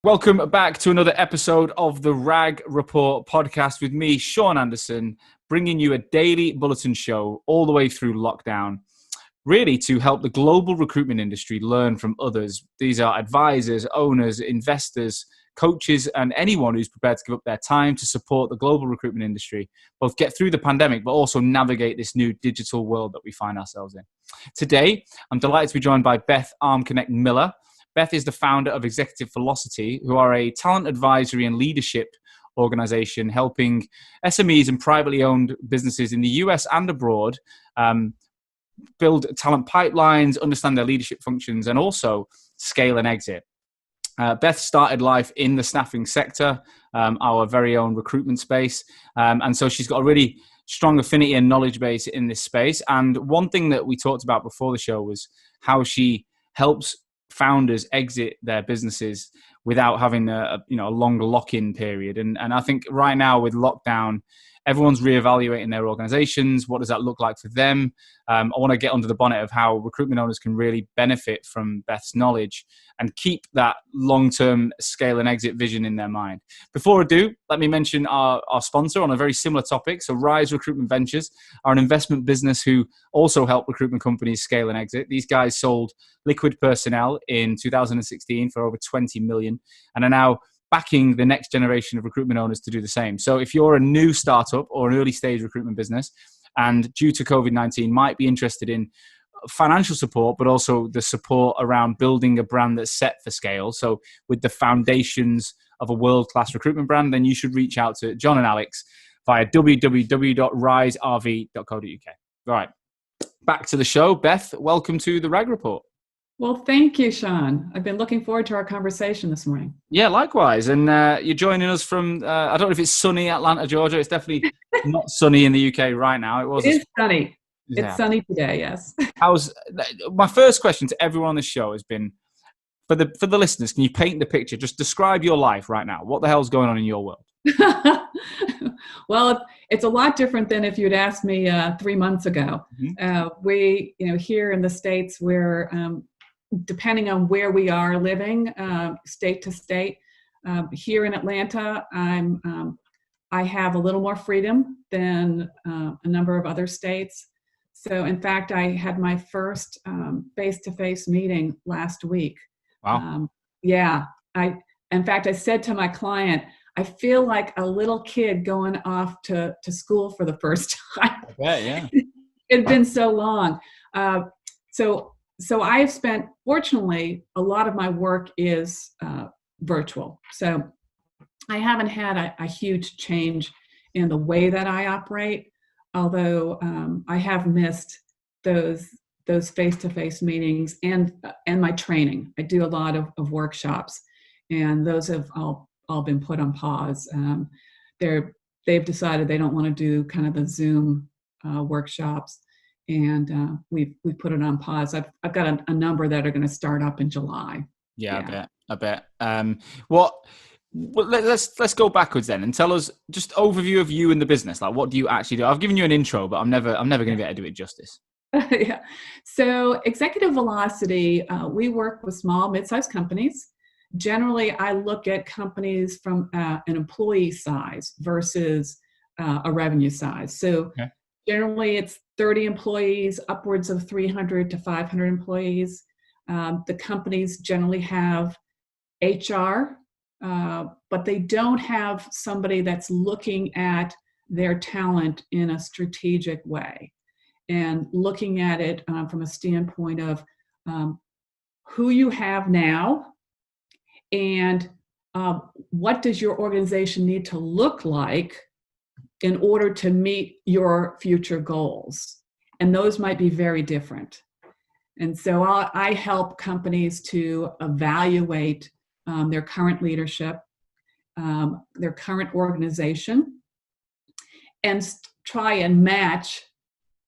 Welcome back to another episode of the RAG Report podcast with me, Sean Anderson, bringing you a daily bulletin show all the way through lockdown, really to help the global recruitment industry learn from others. These are advisors, owners, investors, coaches, and anyone who's prepared to give up their time to support the global recruitment industry, both get through the pandemic, but also navigate this new digital world that we find ourselves in. Today, I'm delighted to be joined by Beth Armconnect Miller. Beth is the founder of Executive Velocity, who are a talent advisory and leadership organization helping SMEs and privately owned businesses in the US and abroad build talent pipelines, understand their leadership functions, and also scale and exit. Beth started life in the staffing sector, our very own recruitment space. And so she's got a really strong affinity and knowledge base in this space. And one thing that we talked about before the show was how she helps founders exit their businesses without having a long lock-in period. And I think right now with lockdown, everyone's reevaluating their organizations. What does that look like for them? I want to get under the bonnet of how recruitment owners can really benefit from Beth's knowledge and keep that long-term scale and exit vision in their mind. Before I do, let me mention our sponsor on a very similar topic. So Rise Recruitment Ventures are an investment business who also help recruitment companies scale and exit. These guys sold Liquid Personnel in 2016 for over 20 million and are now backing the next generation of recruitment owners to do the same. So if you're a new startup or an early stage recruitment business and due to COVID-19 might be interested in financial support, but also the support around building a brand that's set for scale, so with the foundations of a world-class recruitment brand, then you should reach out to John and Alex via www.riserv.co.uk. All right, back to the show. Beth, welcome to the RAG Report. Well, thank you, Sean. I've been looking forward to our conversation this morning. Yeah, likewise. And you're joining us from, I don't know if it's sunny Atlanta, Georgia. It's definitely not sunny in the UK right now. It is sunny. Yeah. It's sunny today, yes. My first question to everyone on the show has been, for the listeners, can you paint the picture? Just describe your life right now. What the hell's going on in your world? Well, it's a lot different than if you'd asked me 3 months ago. Mm-hmm. We, here in the States, we're depending on where we are living, state to state. Here in Atlanta, I have a little more freedom than a number of other states. So, in fact, I had my first face-to-face meeting last week. Wow. In fact, I said to my client, I feel like a little kid going off to school for the first time. Yeah. It's been so long. So I have spent, fortunately, a lot of my work is virtual. So I haven't had a huge change in the way that I operate, although I have missed those face-to-face meetings and my training. I do a lot of workshops, and those have all been put on pause. They've decided they don't want to do kind of the Zoom workshops. And we've put it on pause. I've got a number that are going to start up in July. Yeah. I bet. Let's go backwards then and tell us just overview of you and the business. Like, what do you actually do? I've given you an intro, but I'm never going to be able to do it justice. Yeah. So Executive Velocity, we work with small, mid-sized companies. Generally, I look at companies from an employee size versus a revenue size. So generally, it's 30 employees, upwards of 300 to 500 employees. The companies generally have HR, but they don't have somebody that's looking at their talent in a strategic way and looking at it from a standpoint of who you have now and what does your organization need to look like in order to meet your future goals. And those might be very different. And so I help companies to evaluate their current leadership, their current organization, and try and match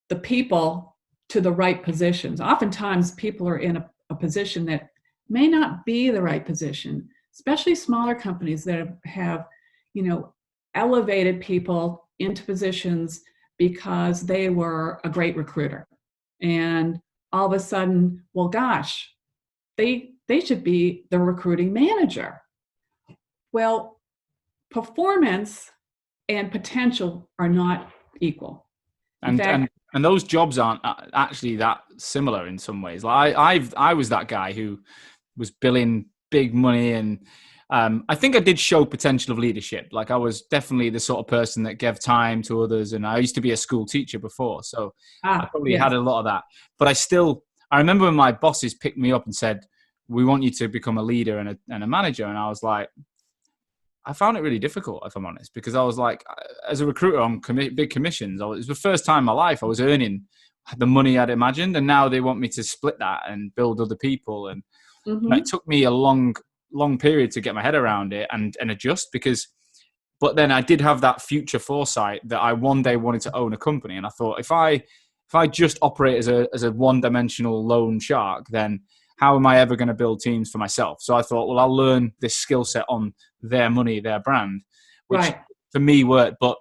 the people to the right positions. Oftentimes people are in a position that may not be the right position, especially smaller companies that have, elevated people into positions because they were a great recruiter. And all of a sudden, well, gosh, they should be the recruiting manager. Well, performance and potential are not equal. In And fact, and those jobs aren't actually that similar in some ways. Like I was that guy who was billing big money, and I think I did show potential of leadership. Like I was definitely the sort of person that gave time to others, and I used to be a school teacher before, so I probably yes, had a lot of that. But I remember when my bosses picked me up and said, "We want you to become a leader and a manager," and I was like, I found it really difficult, if I'm honest, because I was like, as a recruiter on big commissions, it was the first time in my life I was earning the money I'd imagined, and now they want me to split that and build other people. And it took me a long period to get my head around it and adjust, but then I did have that future foresight that I one day wanted to own a company, and I thought if I just operate as a one-dimensional lone shark, then how am I ever going to build teams for myself? So I thought, well, I'll learn this skill set on their money, their brand, which right. for me worked. But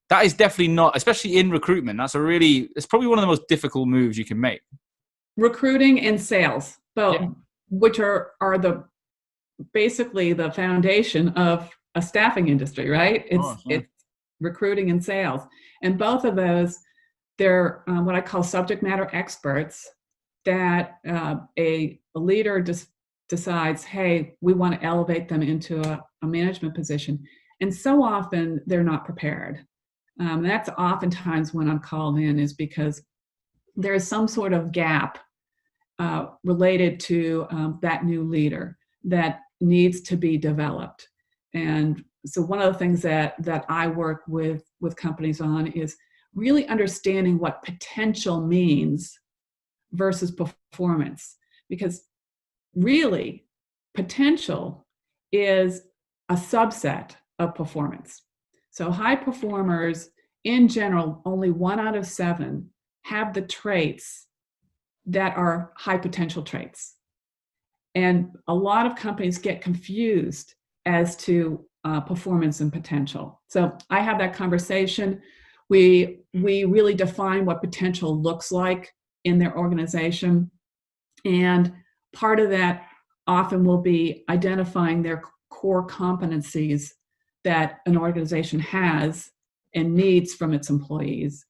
that is definitely not, especially in recruitment, it's probably one of the most difficult moves you can make. Recruiting and sales, both, Yeah. which are the basically the foundation of a staffing industry, right? Of course, yeah. It's recruiting and sales, and both of those, they're what I call subject matter experts. That a leader just decides, hey, we want to elevate them into a management position, and so often they're not prepared. That's oftentimes when I'm called in is because there is some sort of gap related to that new leader that needs to be developed. And so one of the things that I work with companies on is really understanding what potential means versus performance, because really potential is a subset of performance. So high performers in general, only 1 out of 7 have the traits that are high potential traits. And a lot of companies get confused as to performance and potential. So I have that conversation. We really define what potential looks like in their organization. And part of that often will be identifying their core competencies that an organization has and needs from its employees,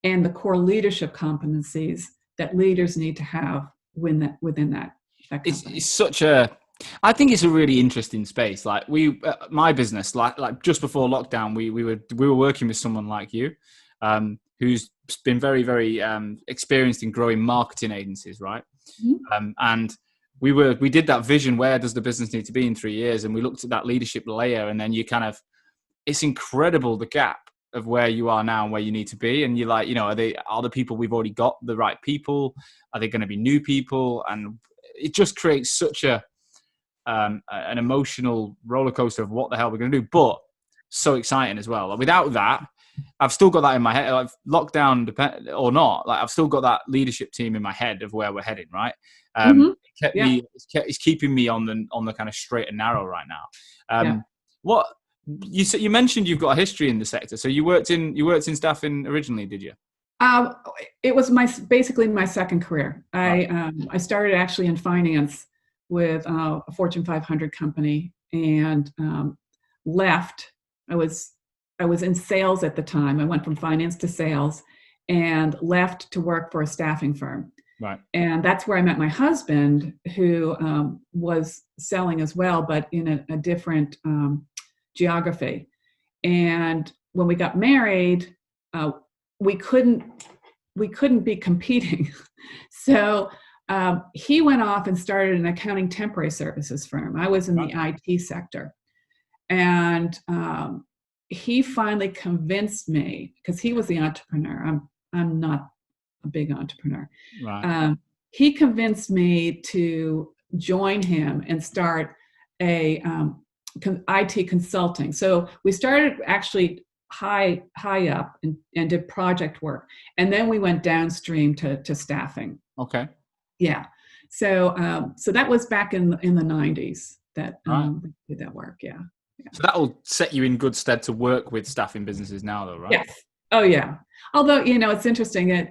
and the core leadership competencies that leaders need to have within that company. It's such I think it's a really interesting space. Like my business, like just before lockdown, we were working with someone like you, who's been very, very experienced in growing marketing agencies, right? Mm-hmm. And we did that vision. Where does the business need to be in 3 years? And we looked at that leadership layer, and then it's incredible the gap of where you are now and where you need to be. And you're like, are the people we've already got the right people? Are they going to be new people? And it just creates such an emotional roller coaster of what the hell we're going to do, but so exciting as well. Like, without that, I've still got that in my head. Like, lockdown or not, like I've still got that leadership team in my head of where we're heading. Right. Mm-hmm. It's keeping me on the kind of straight and narrow right now. Yeah. What you mentioned, you've got a history in the sector. So you worked in staffing originally, did you? It was basically my second career. Right. I started actually in finance with a Fortune 500 company, and left. I was in sales at the time. I went from finance to sales, and left to work for a staffing firm. Right. And that's where I met my husband, who was selling as well, but in a different geography. And when we got married, we couldn't be competing. So he went off and started an accounting temporary services firm. I was in the IT sector. And he finally convinced me, because he was the entrepreneur. I'm not a big entrepreneur. Right. He convinced me to join him and start a IT consulting. So we started actually high up and did project work, and then we went downstream to staffing. Okay. Yeah. So that was back in the 90s that we did that work. Yeah. So that'll set you in good stead to work with staffing businesses now, though, right? Yes. Oh, yeah. Although, it's interesting.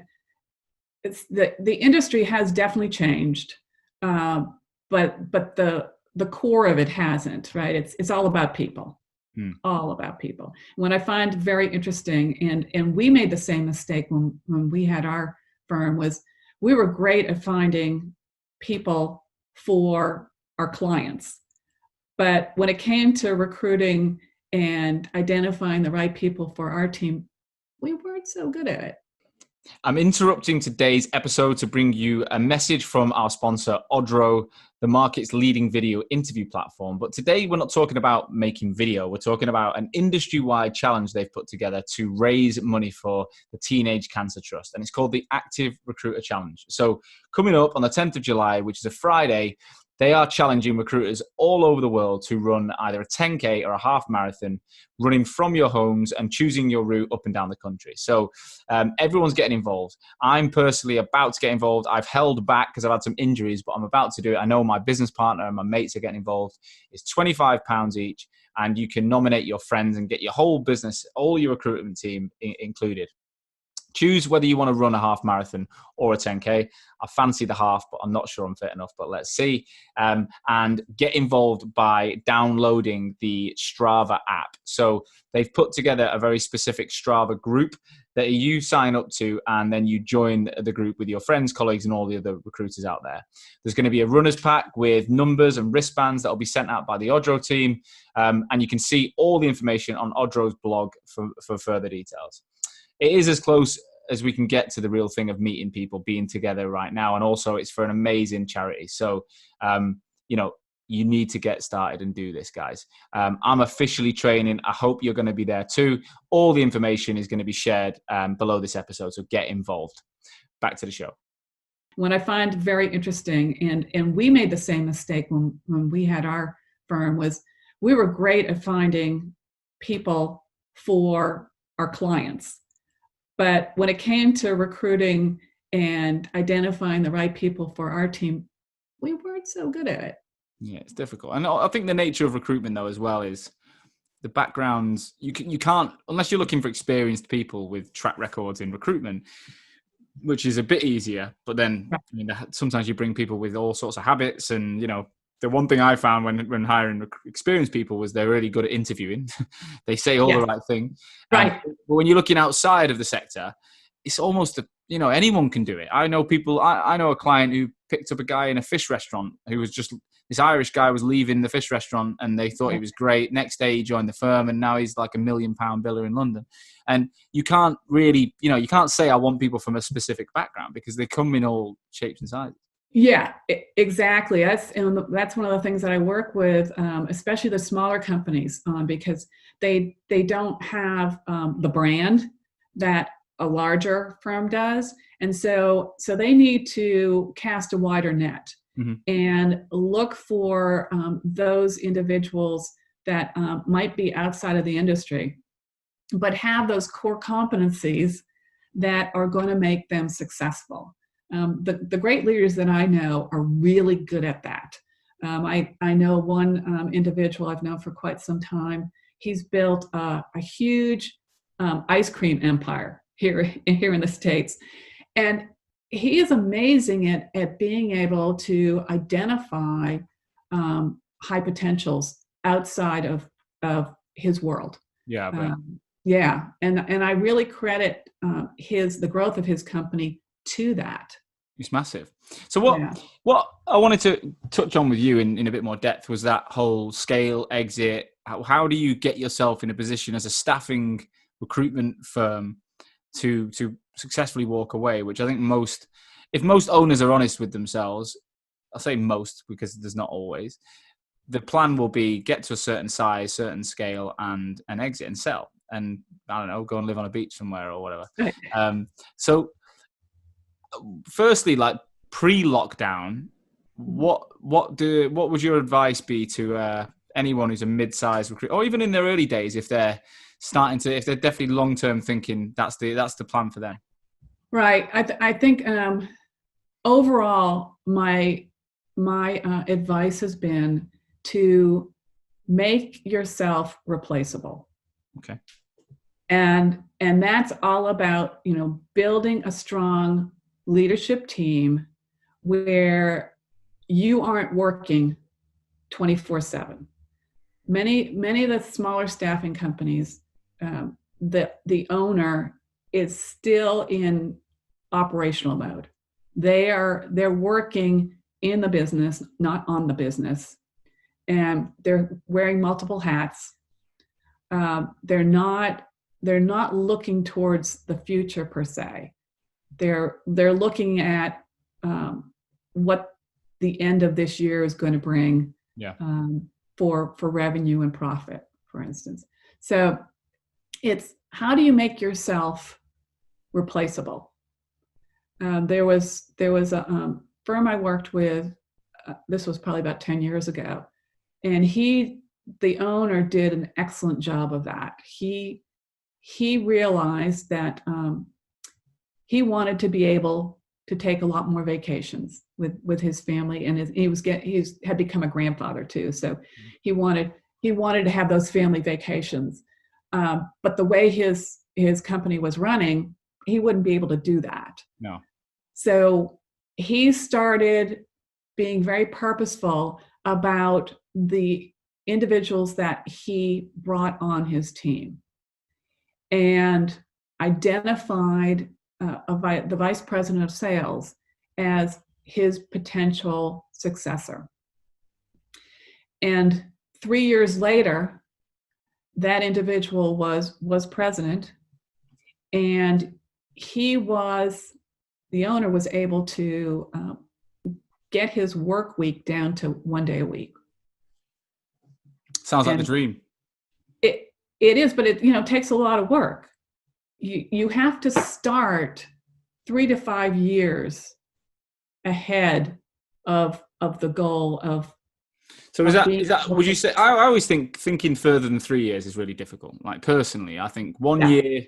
It's the industry has definitely changed, but the the core of it hasn't, right? It's all about people, Hmm. all about people. What I find very interesting, and we made the same mistake when we had our firm, was we were great at finding people for our clients. But when it came to recruiting and identifying the right people for our team, we weren't so good at it. I'm interrupting today's episode to bring you a message from our sponsor, Odro, the market's leading video interview platform. But today we're not talking about making video. We're talking about an industry-wide challenge they've put together to raise money for the Teenage Cancer Trust. And it's called the Active Recruiter Challenge. So coming up on the 10th of July, which is a Friday, they are challenging recruiters all over the world to run either a 10K or a half marathon, running from your homes and choosing your route up and down the country. So everyone's getting involved. I'm personally about to get involved. I've held back because I've had some injuries, but I'm about to do it. I know my business partner and my mates are getting involved. It's £25 each, and you can nominate your friends and get your whole business, all your recruitment team included. Choose whether you want to run a half marathon or a 10K. I fancy the half, but I'm not sure I'm fit enough, but let's see. And get involved by downloading the Strava app. So they've put together a very specific Strava group that you sign up to, and then you join the group with your friends, colleagues, and all the other recruiters out there. There's going to be a runner's pack with numbers and wristbands that will be sent out by the Odro team. And you can see all the information on Odro's blog for further details. It is as close as we can get to the real thing of meeting people, being together right now. And also it's for an amazing charity. So, you need to get started and do this, guys. I'm officially training. I hope you're going to be there too. All the information is going to be shared below this episode. So get involved. Back to the show. What I find very interesting, and we made the same mistake when we had our firm, was we were great at finding people for our clients. But when it came to recruiting and identifying the right people for our team, we weren't so good at it. Yeah, it's difficult. And I think the nature of recruitment, though, as well, is the backgrounds. You can't, unless you're looking for experienced people with track records in recruitment, which is a bit easier. But then sometimes you bring people with all sorts of habits. And, the one thing I found when hiring experienced people was they're really good at interviewing. They say all the right thing. Right. But when you're looking outside of the sector, it's almost, anyone can do it. I know people, I know a client who picked up a guy in a fish restaurant who was just, this Irish guy was leaving the fish restaurant and they thought he was great. Next day he joined the firm and now he's like £1 million biller in London. And you can't really, you can't say I want people from a specific background because they come in all shapes and sizes. Yeah, exactly. That's one of the things that I work with, especially the smaller companies, because they don't have the brand that a larger firm does, and so they need to cast a wider net and look for those individuals that might be outside of the industry, but have those core competencies that are going to make them successful. The great leaders that I know are really good at that. I know one individual I've known for quite some time. He's built a huge ice cream empire here in the States. And he is amazing at being able to identify high potentials outside of his world. Yeah. Yeah. And I really credit the growth of his company to that. It's massive. So what I wanted to touch on with you in a bit more depth was that whole scale, exit. How do you get yourself in a position as a staffing recruitment firm to successfully walk away, which I think if most owners are honest with themselves, I'll say most because there's not always, the plan will be get to a certain size, certain scale and exit and sell. And I don't know, go and live on a beach somewhere or whatever. So firstly, like pre-lockdown, what would your advice be to anyone who's a mid-sized recruit, or even in their early days, if they're definitely long-term thinking, that's the plan for them? Right. I think overall, my advice has been to make yourself replaceable. Okay. And that's all about, building a strong leadership team where you aren't working 24/7. Many of the smaller staffing companies, the owner is still in operational mode. They're working in the business, not on the business, and they're wearing multiple hats. They're not looking towards the future per se. They're looking at what the end of this year is going to bring. Yeah. For revenue and profit, for instance. So it's, how do you make yourself replaceable? There was a firm I worked with, this was probably about 10 years ago, and the owner did an excellent job of that. He realized that he wanted to be able to take a lot more vacations with his family, and he had become a grandfather too, so he wanted to have those family vacations. But the way his company was running, he wouldn't be able to do that. No. So he started being very purposeful about the individuals that he brought on his team, and identified the vice president of sales as his potential successor. And 3 years later, that individual was president, and the owner was able to get his work week down to 1 day a week. Sounds like the dream. It is, but it takes a lot of work. You have to start 3 to 5 years ahead of the goal of. So is that would you say? I always think thinking further than 3 years is really difficult. Like personally, I think 1 year.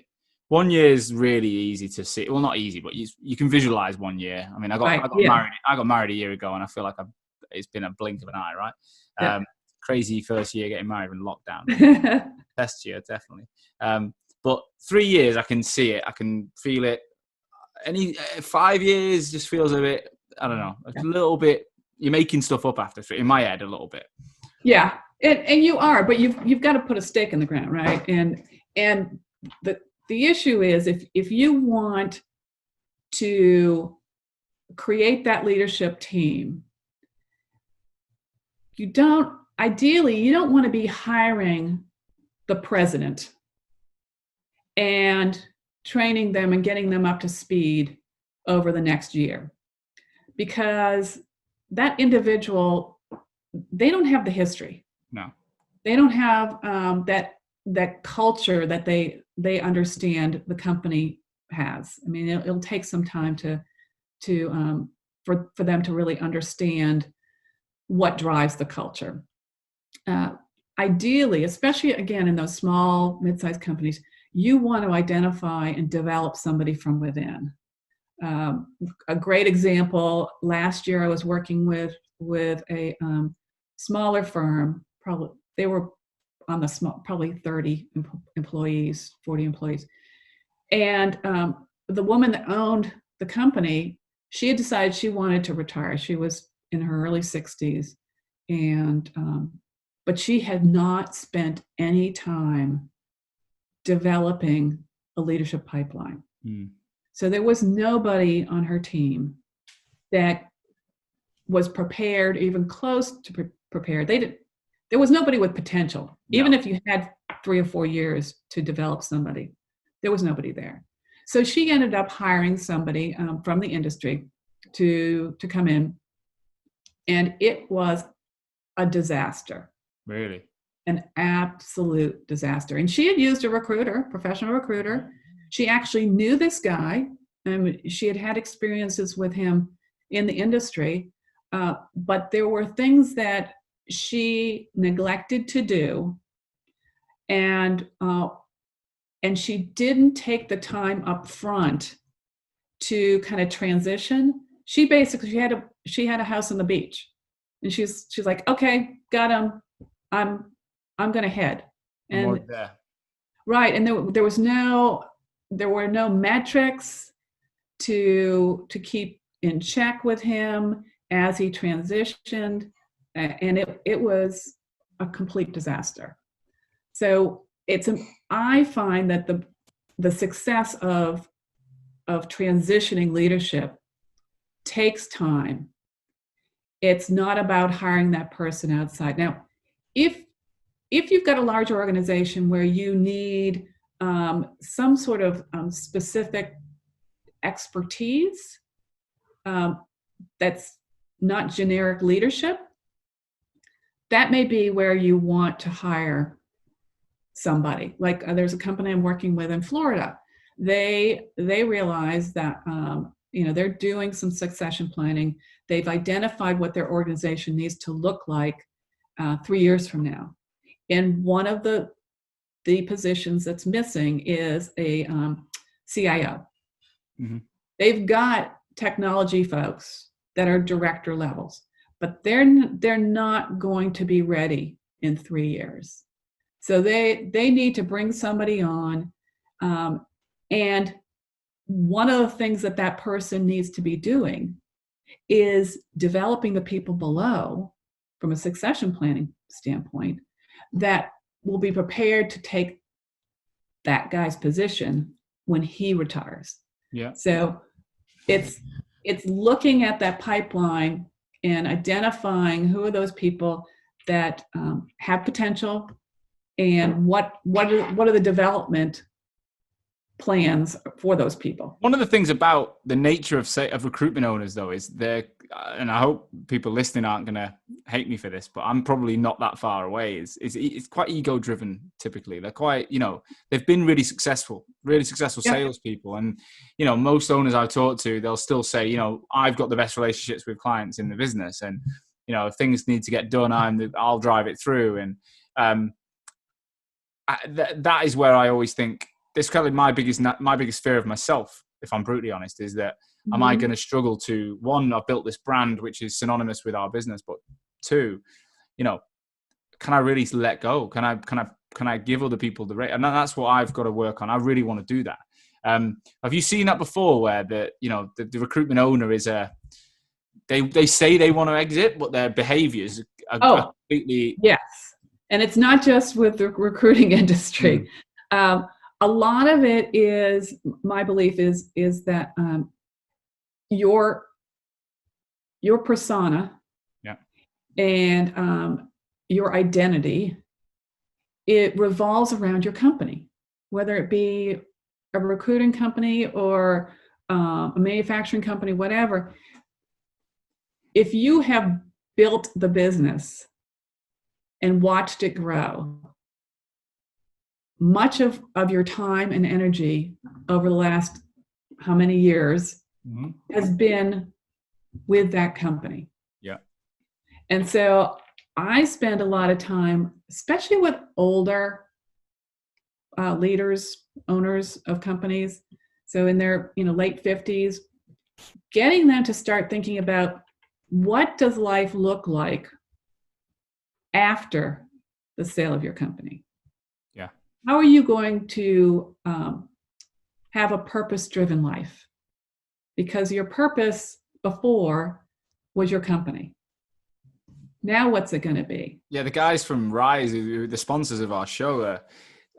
1 year is really easy to see. Well, not easy, but you can visualize 1 year. I mean, I got married a year ago, and I feel like it's been a blink of an eye, right? Yeah. Crazy first year getting married in lockdown. Test year, definitely. But 3 years, I can see it. I can feel it. 5 years just feels a bit, I don't know, a little bit, you're making stuff up after 3, in my head, a little bit. Yeah, and you are, but you've got to put a stake in the ground, right? And the issue is, if you want to create that leadership team, you don't want to be hiring the president and training them and getting them up to speed over the next year, because that individual, they don't have the history. No, they don't have that culture that they understand the company has. I mean, it'll take some time for them to really understand what drives the culture. Ideally, especially again in those small, mid-sized companies, you want to identify and develop somebody from within. A great example, last year I was working with a smaller firm. Probably they were on the small, probably 30 employees, 40 employees. And the woman that owned the company, she had decided she wanted to retire. She was in her early 60s, and but she had not spent any time developing a leadership pipeline. So there was nobody on her team that was prepared, even close to prepared. There was nobody with potential. No. Even if you had 3 or 4 years to develop somebody, there was nobody there. So she ended up hiring somebody from the industry to come in, and it was a disaster. Really? An absolute disaster. And she had used a recruiter, professional recruiter. She actually knew this guy, and she had experiences with him in the industry, but there were things that she neglected to do, and she didn't take the time up front to kind of transition. She basically she had a house on the beach, and she's like, okay, got him. I'm going to head. And right, and there were no metrics to keep in check with him as he transitioned. and it was a complete disaster. So I find that the success of transitioning leadership takes time. It's not about hiring that person outside. Now, if you've got a large organization where you need some sort of specific expertise that's not generic leadership, that may be where you want to hire somebody. Like there's a company I'm working with in Florida. They realize that they're doing some succession planning. They've identified what their organization needs to look like 3 years from now. And one of the positions that's missing is a CIO. Mm-hmm. They've got technology folks that are director levels, but they're not going to be ready in 3 years. So they need to bring somebody on, and one of the things that person needs to be doing is developing the people below from a succession planning standpoint that will be prepared to take that guy's position when he retires. Yeah. So it's looking at that pipeline and identifying who are those people that have potential and what are the development plans for those people. One of the things about the nature of recruitment owners, though, is and I hope people listening aren't going to hate me for this, but I'm probably not that far away. It's quite ego driven. Typically, they're quite, they've been really successful salespeople, and most owners I talk to, they'll still say, I've got the best relationships with clients in the business, and if things need to get done, I'll drive it through, and that is where I always think. It's kind of my biggest fear of myself, if I'm brutally honest, is that am I going to struggle to, one, I've built this brand which is synonymous with our business, but two, can I really let go? Can I give other people the rate? And that's what I've got to work on. I really want to do that. Have you seen that before, where the recruitment owner is they say they want to exit, but their behaviors are completely yes, and it's not just with the recruiting industry. A lot of it is, my belief is that your persona, and your identity, it revolves around your company, whether it be a recruiting company or a manufacturing company, whatever. If you have built the business and watched it grow, much of your time and energy over the last how many years has been with that company. Yeah. And so I spend a lot of time, especially with older leaders, owners of companies, so in their late 50s, getting them to start thinking about what does life look like after the sale of your company. How are you going to have a purpose-driven life? Because your purpose before was your company. Now what's it going to be? Yeah, the guys from Rise, who are the sponsors of our show,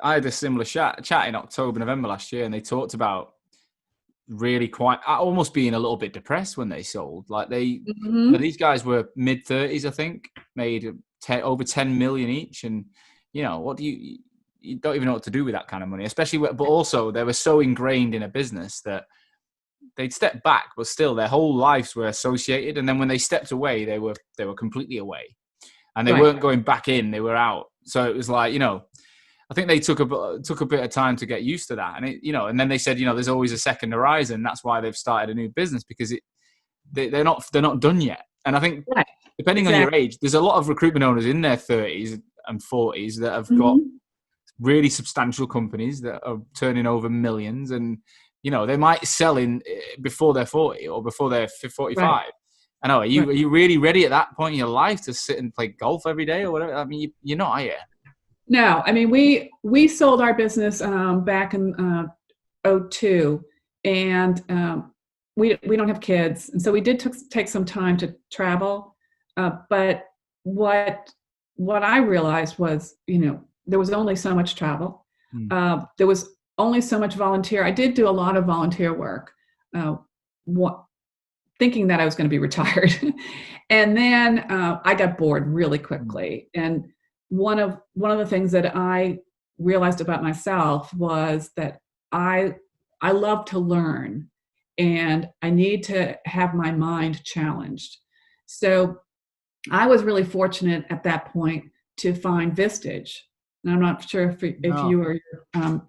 I had a similar chat in October, November last year, and they talked about really quite almost being a little bit depressed when they sold. Like these guys were mid-30s, I think, made over 10 million each, and what do you don't even know what to do with that kind of money, but also they were so ingrained in a business that they'd stepped back, but still their whole lives were associated. And then when they stepped away, they were completely away, and they weren't going back in, they were out. So it was like, I think they took a bit of time to get used to that. And and then they said, there's always a second horizon. That's why they've started a new business, because they're not done yet. And I think depending on your age, there's a lot of recruitment owners in their 30s and 40s that have got really substantial companies that are turning over millions, and they might sell in before they're 40 or before they're 45. Right. I know. Are you really ready at that point in your life to sit and play golf every day or whatever? I mean, you're not, are you? No. I mean, we sold our business back in 2002, and we don't have kids, and so we did take some time to travel, but what I realized was, there was only so much travel. Mm. There was only so much volunteer. I did do a lot of volunteer work, thinking that I was going to be retired. And then I got bored really quickly. And one of the things that I realized about myself was that I love to learn, and I need to have my mind challenged. So I was really fortunate at that point to find Vistage. And I'm not sure if No. you or your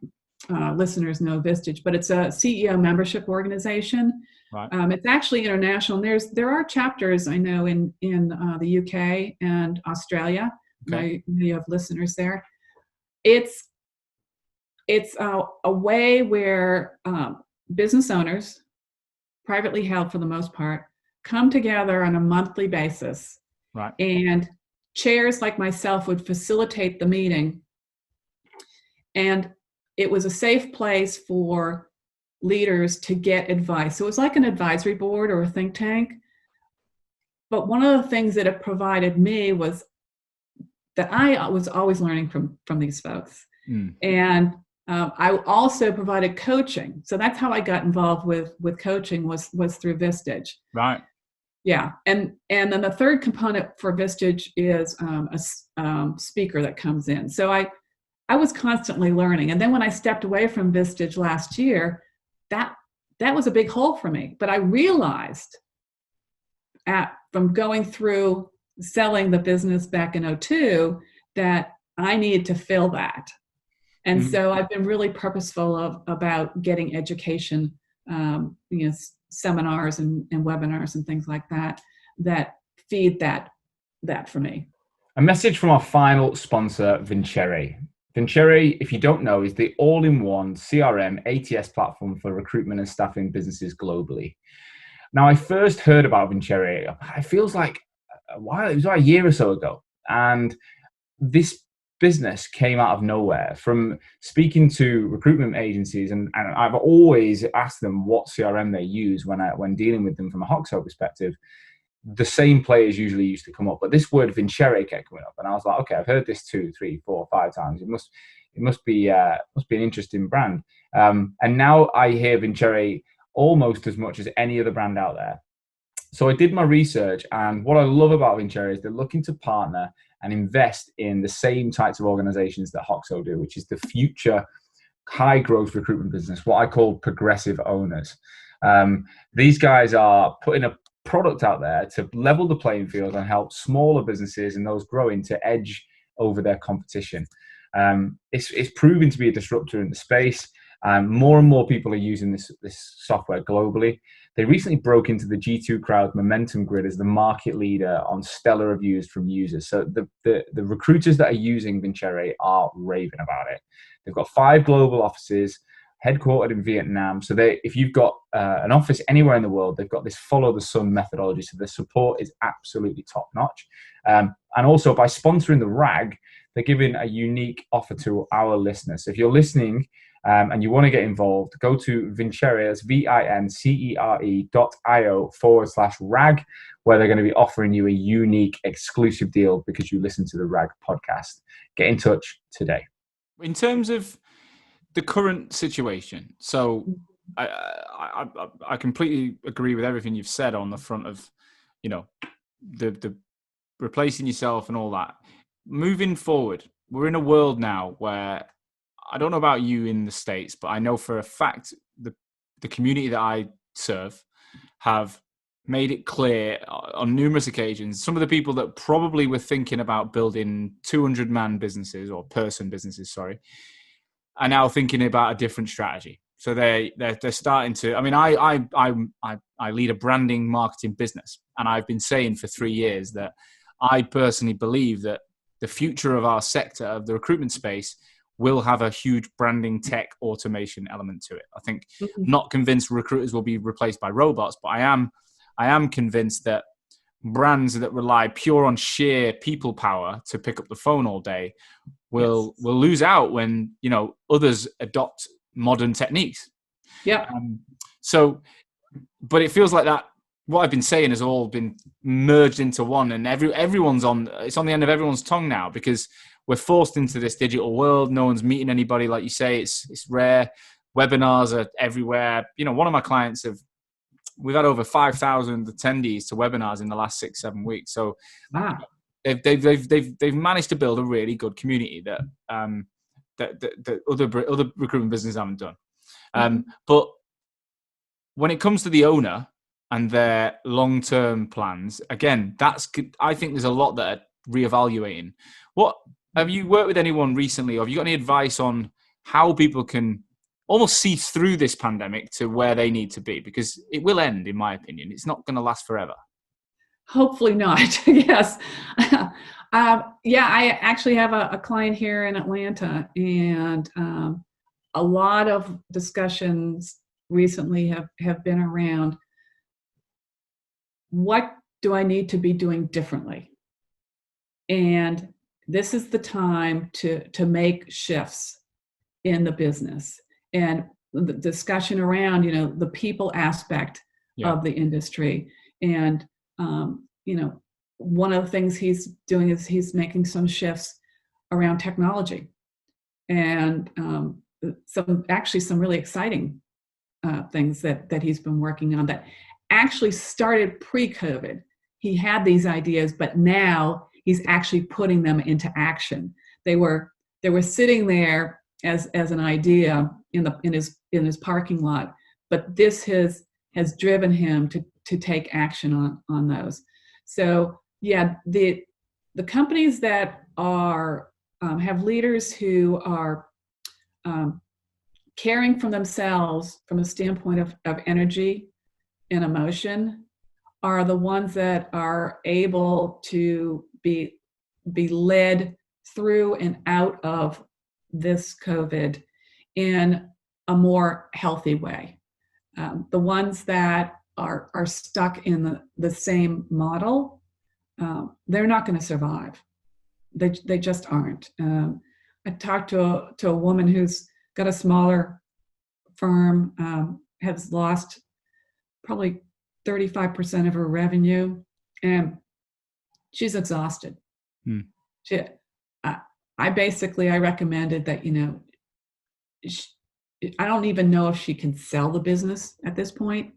listeners know Vistage, but it's a CEO membership organization. Right. It's actually international. And there are chapters, I know, in the UK and Australia. Okay. You have listeners there. It's a way where business owners, privately held for the most part, come together on a monthly basis. Right. And chairs like myself would facilitate the meeting. And it was a safe place for leaders to get advice. So it was like an advisory board or a think tank. But one of the things that it provided me was that I was always learning from these folks. Mm. And I also provided coaching. So that's how I got involved with coaching was through Vistage. Right. Yeah. And then the third component for Vistage is a speaker that comes in. So I was constantly learning. And then when I stepped away from Vistage last year, that was a big hole for me. But I realized from going through selling the business back in 2002 that I needed to fill that. And so I've been really purposeful about getting education, seminars and webinars and things like that feed that for me. A message from our final sponsor, Vincere. Vincere, if you don't know, is the all-in-one CRM ATS platform for recruitment and staffing businesses globally. Now, I first heard about Vincere, it feels like a while, it was like a year or so ago. And this business came out of nowhere from speaking to recruitment agencies. And I've always asked them what CRM they use when dealing with them from a Hoxo perspective. The same players usually used to come up, but this word Vincere kept coming up, and I was like, okay, I've heard this 2, 3, 4, 5 times. It must be an interesting brand. And now I hear Vincere almost as much as any other brand out there. So I did my research, and what I love about Vincere is they're looking to partner and invest in the same types of organizations that Hoxo do, which is the future high growth recruitment business, what I call progressive owners. These guys are putting a product out there to level the playing field and help smaller businesses and those growing to edge over their competition. It's proven to be a disruptor in the space. More and more people are using this software globally. They recently broke into the G2 Crowd Momentum Grid as the market leader on stellar reviews from users. So the recruiters that are using Vincere are raving about it. They've got 5 global offices, headquartered in Vietnam. So if you've got an office anywhere in the world, they've got this follow the sun methodology. So the support is absolutely top notch. And also by sponsoring the RAG, they're giving a unique offer to our listeners. So if you're listening and you want to get involved, go to Vincere, that's vincere.io/RAG, where they're going to be offering you a unique exclusive deal because you listen to the RAG podcast. Get in touch today. In terms of the current situation, so I completely agree with everything you've said on the front of, the replacing yourself and all that. Moving forward, we're in a world now where, I don't know about you in the States, but I know for a fact the community that I serve have made it clear on numerous occasions. Some of the people that probably were thinking about building 200-man businesses or person businesses, are now thinking about a different strategy. So they're starting to. I mean, I lead a branding marketing business, and I've been saying for 3 years that I personally believe that the future of our sector, of the recruitment space, will have a huge branding tech automation element to it. I think I'm not convinced recruiters will be replaced by robots, but I am convinced that brands that rely pure on sheer people power to pick up the phone all day will lose out when others adopt modern techniques. Yeah. But it feels like that what I've been saying has all been merged into one, and everyone's it's on the end of everyone's tongue now, because we're forced into this digital world. No one's meeting anybody, like you say. It's rare. Webinars are everywhere. One of my clients we've had over 5,000 attendees to webinars in the last 6-7 weeks. So Wow. they've managed to build a really good community that other recruitment businesses haven't done. But when it comes to the owner and their long-term plans, again, I think there's a lot that are reevaluating. What have you worked with anyone recently, or have you got any advice on how people can almost see through this pandemic to where they need to be? Because it will end, in my opinion. It's not going to last forever. Hopefully not. Yes. I actually have a client here in Atlanta, and a lot of discussions recently have been around, what do I need to be doing differently? And this is the time to make shifts in the business. And the discussion around, the people aspect of the industry. And, one of the things he's doing is he's making some shifts around technology, and some really exciting things that he's been working on that actually started pre-COVID. He had these ideas, but now he's actually putting them into action. They were sitting there as an idea in his parking lot, but this has driven him to take action on those. So the companies that are have leaders who are caring for themselves from a standpoint of energy and emotion are the ones that are able to be led through and out of this COVID in a more healthy way. The ones that are stuck in the same model, they're not going to survive. They just aren't. I talked to a woman who's got a smaller firm, has lost probably 35% of her revenue, and she's exhausted. I recommended that, I don't even know if she can sell the business at this point,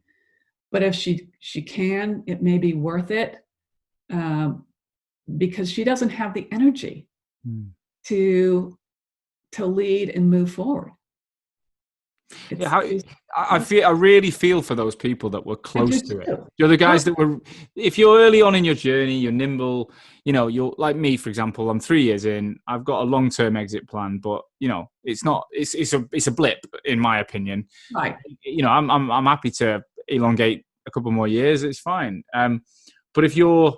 but if she can, it may be worth it, because she doesn't have the energy to lead and move forward. I really feel for those people that were close to it. You're the guys that were, if you're early on in your journey, you're nimble, you're like me, for example. I'm 3 years in, I've got a long-term exit plan, but it's a blip, in my opinion. Right. I'm happy to elongate a couple more years. It's fine. But if you're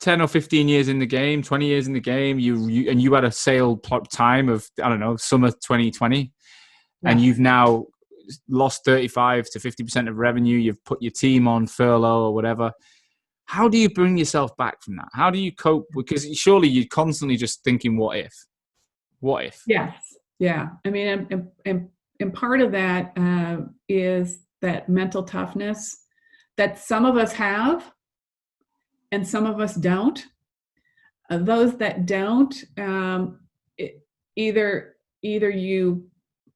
10 or 15 years in the game, 20 years in the game, you had a sale time of, I don't know, summer 2020, and you've now lost 35 to 50% of revenue, you've put your team on furlough or whatever. How do you bring yourself back from that? How do you cope? Because surely you're constantly just thinking, what if? What if? Yes. Yeah. I mean, and part of that is that mental toughness that some of us have and some of us don't. Those that don't, either you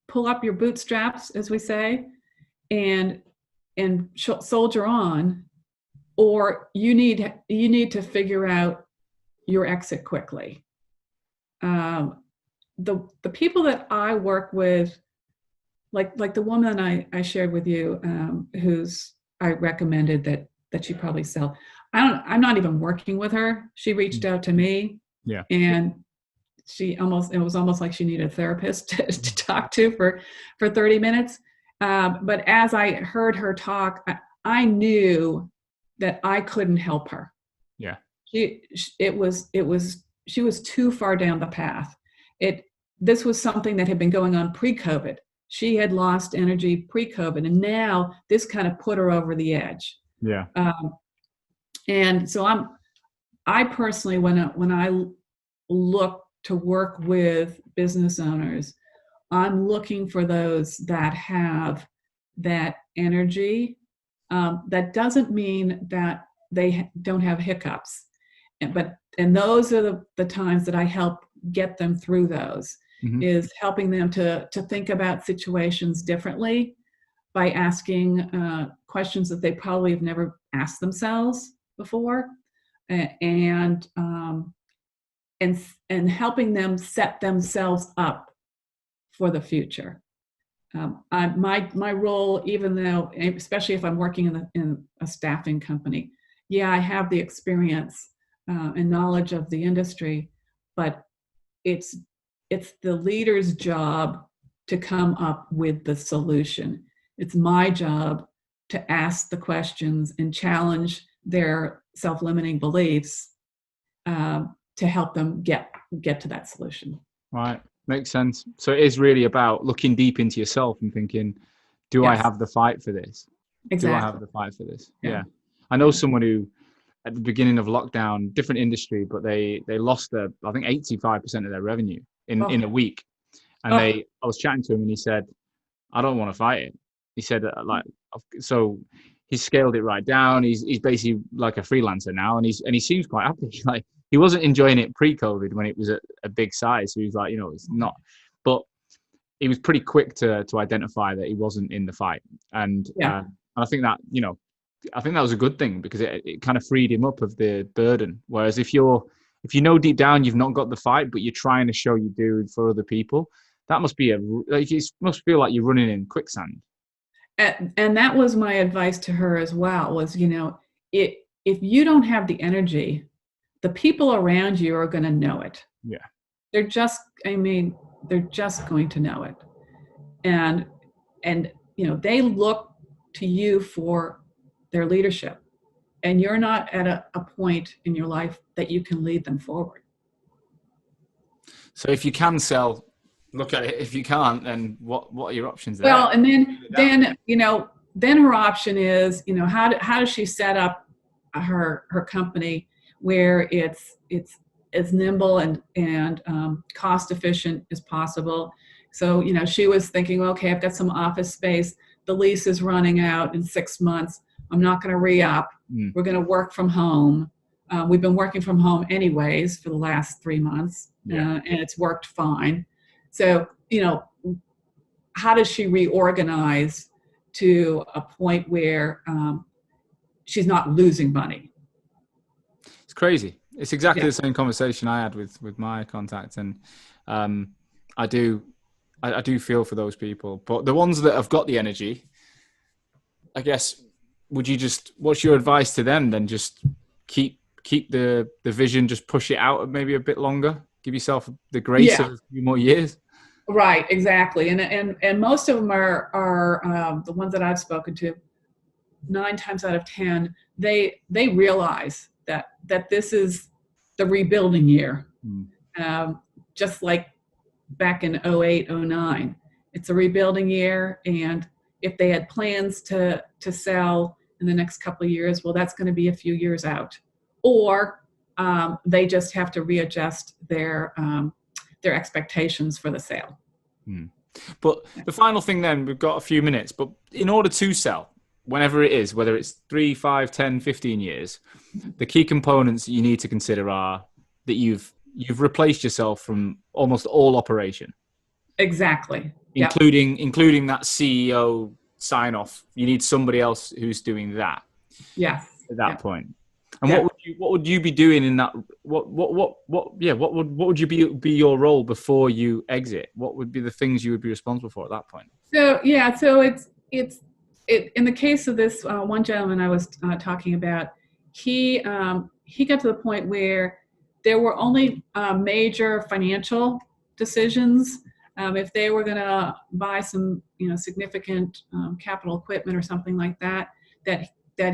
pull up your bootstraps, as we say, and soldier on, or you need to figure out your exit quickly. The people that I work with, like the woman I shared with you, who's I recommended that she probably sell. I'm not even working with her. She reached out to me, and it was almost like she needed a therapist to talk to for 30 minutes. But as I heard her talk, I knew that I couldn't help her. Yeah. She was too far down the path. This was something that had been going on pre-COVID. She had lost energy pre-COVID, and now this kind of put her over the edge. Yeah. And so I personally, when I look to work with business owners, I'm looking for those that have that energy That doesn't mean that they don't have hiccups. And those are the times that I help get them through those, Mm-hmm. is helping them to think about situations differently by asking questions that they probably have never asked themselves before, and helping them set themselves up for the future. My role, even though, especially if I'm working in a staffing company, yeah, I have the experience and knowledge of the industry, but it's the leader's job to come up with the solution. It's my job to ask the questions and challenge their self-limiting beliefs to help them get to that solution. Right. Makes sense. So it is really about looking deep into yourself and thinking, do I have the fight for this? Exactly. Do I have the fight for this? Yeah. I know someone who, at the beginning of lockdown, different industry, but they lost I think 85% of their revenue in a week. And I was chatting to him and he said, I don't want to fight it. He said, so he's scaled it right down. He's basically like a freelancer now, and he seems quite happy. Like, he wasn't enjoying it pre-COVID when it was a big size. So he was like, it's not. But he was pretty quick to identify that he wasn't in the fight, and I think that I think that was a good thing, because it kind of freed him up of the burden. Whereas if you know deep down you've not got the fight, but you're trying to show you do for other people, that must be it must feel like you're running in quicksand. And that was my advice to her as well, was, if you don't have the energy, the people around you are going to know it. Yeah. They're just going to know it. And they look to you for their leadership, and you're not at a point in your life that you can lead them forward. So if you can sell, look at it. If you can't, then what are your options there? Well, and then her option is, how does she set up her company where it's as nimble and cost efficient as possible. So, she was thinking, okay, I've got some office space. The lease is running out in 6 months. I'm not going to re-up. We're going to work from home. We've been working from home anyways for the last 3 months, and it's worked fine. So, how does she reorganize to a point where she's not losing money? It's crazy. It's exactly the same conversation I had with my contact, and I do feel for those people. But the ones that have got the energy, I guess, what's your advice to them then? Just keep the vision, just push it out maybe a bit longer, give yourself the grace of a few more years. Right, exactly. And most of them are the ones that I've spoken to, 9 times out of 10, they realize that this is the rebuilding year. Just like back in 08, 09. It's a rebuilding year, and if they had plans to sell in the next couple of years, well, that's going to be a few years out. Or they just have to readjust their expectations for the sale. But the final thing then, we've got a few minutes, but in order to sell, whenever it is, whether it's 3, 5, 10, 15 years, the key components that you need to consider are that you've replaced yourself from almost all operation. Exactly. Including that CEO sign off. You need somebody else who's doing that. Yes. At that point. And what would you be doing in that? What would you be your role before you exit? What would be the things you would be responsible for at that point? So it's in the case of this one gentleman I was talking about, he got to the point where there were only major financial decisions. If they were going to buy some significant capital equipment or something like that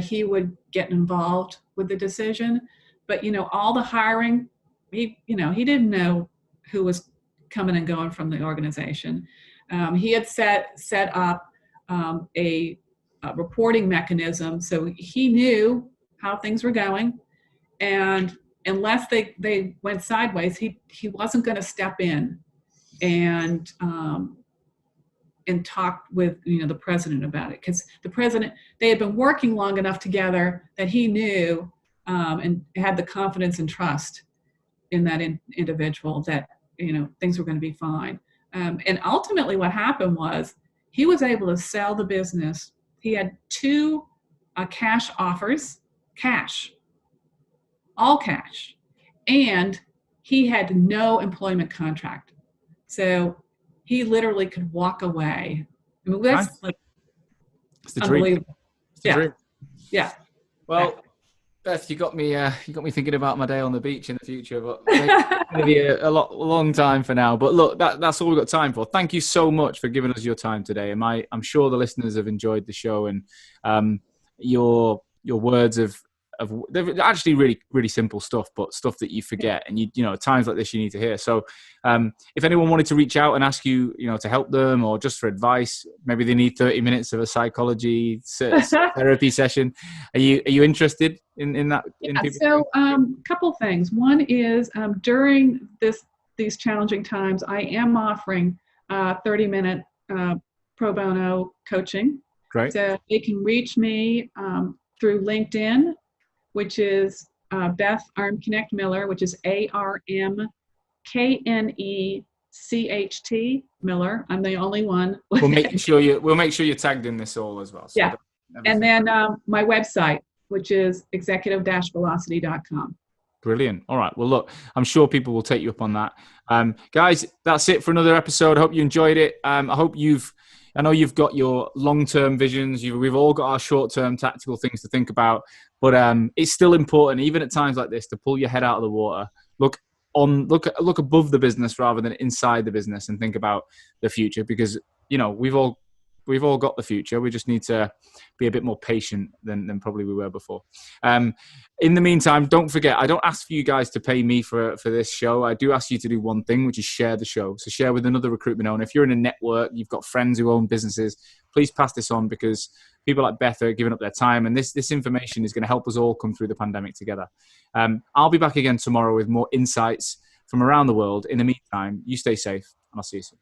he would get involved with the decision. But all the hiring, he didn't know who was coming and going from the organization. He had set up a reporting mechanism, so he knew how things were going, and unless they went sideways, he wasn't going to step in and and talked with the president about it, because the president, they had been working long enough together that he knew and had the confidence and trust in that individual that things were going to be fine. And ultimately what happened was he was able to sell the business. He had 2 cash offers, all cash, and he had no employment contract. So he literally could walk away. I mean, that's Nice. like It's the unbelievable. dream. It's the dream. Yeah. Well, Beth, you got me thinking about my day on the beach in the future, but it's going to be a long time for now. But look, that's all we've got time for. Thank you so much for giving us your time today. And I'm sure the listeners have enjoyed the show, and your words of they're actually really, really simple stuff, but stuff that you forget. And at times like this, you need to hear. So if anyone wanted to reach out and ask you, to help them or just for advice, maybe they need 30 minutes of a psychology therapy session. Are you interested in that? Yeah, so couple things. One is during these challenging times, I am offering 30-minute pro bono coaching. Great. So they can reach me through LinkedIn, which is Beth Armknecht Miller, which is ARMKNECHT Miller. I'm the only one. We'll make sure you're tagged in this all as well. So yeah. And then my website, which is executive-velocity.com. Brilliant. All right. Well, look, I'm sure people will take you up on that. Guys, that's it for another episode. I hope you enjoyed it. I know you've got your long-term visions. We've all got our short-term tactical things to think about, but it's still important, even at times like this, to pull your head out of the water. Look above the business rather than inside the business, and think about the future, because we've all got the future. We just need to be a bit more patient than probably we were before. In the meantime, don't forget, I don't ask for you guys to pay me for this show. I do ask you to do one thing, which is share the show. So share with another recruitment owner. If you're in a network, you've got friends who own businesses, please pass this on, because people like Beth are giving up their time, and this information is going to help us all come through the pandemic together. I'll be back again tomorrow with more insights from around the world. In the meantime, you stay safe, and I'll see you soon.